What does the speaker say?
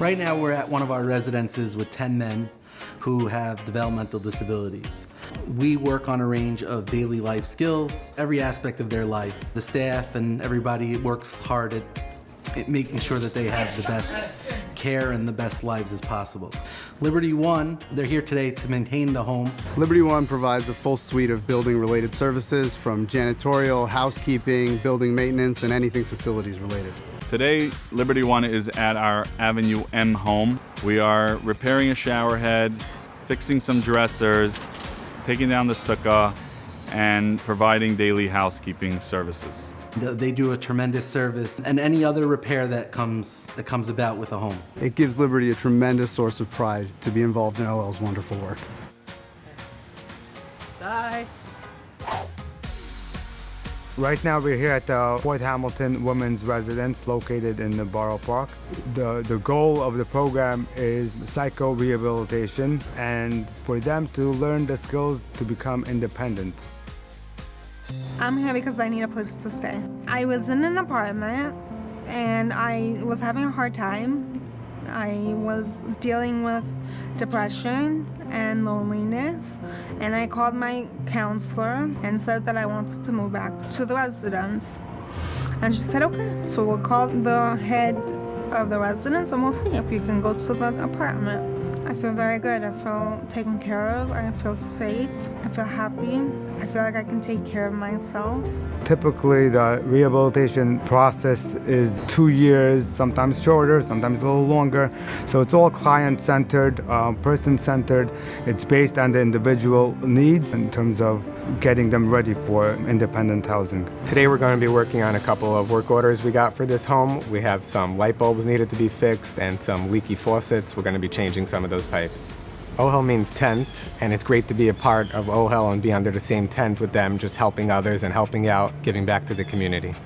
Right now we're at one of our residences with 10 men who have developmental disabilities. We work on a range of daily life skills, every aspect of their life. The staff and everybody works hard at making sure that they have the best care and the best lives as possible. Liberty One, they're here today to maintain the home. Liberty One provides a full suite of building-related services from janitorial, housekeeping, building maintenance, and anything facilities related. Today, Liberty One is at our Avenue M home. We are repairing a shower head, fixing some dressers, taking down the sukkah, and providing daily housekeeping services. They do a tremendous service, and any other repair that comes about with a home. It gives Liberty a tremendous source of pride to be involved in OL's wonderful work. Bye. Right now we're here at the Fort Hamilton Women's Residence located in the Borough Park. The goal of the program is psycho-rehabilitation and for them to learn the skills to become independent. I'm here because I need a place to stay. I was in an apartment and I was having a hard time. I was dealing with depression and loneliness, and I called my counselor and said that I wanted to move back to the residence. And she said, okay, so we'll call the head of the residence and we'll see if you can go to the apartment. I feel very good. I feel taken care of. I feel safe. I feel happy. I feel like I can take care of myself. Typically, the rehabilitation process is 2 years, sometimes shorter, sometimes a little longer. So it's all client-centered, person-centered. It's based on the individual needs in terms of getting them ready for independent housing. Today we're going to be working on a couple of work orders we got for this home. We have some light bulbs needed to be fixed and some leaky faucets. We're going to be changing some of those pipes. Ohel means tent, and it's great to be a part of Ohel and be under the same tent with them, just helping others and helping out, giving back to the community.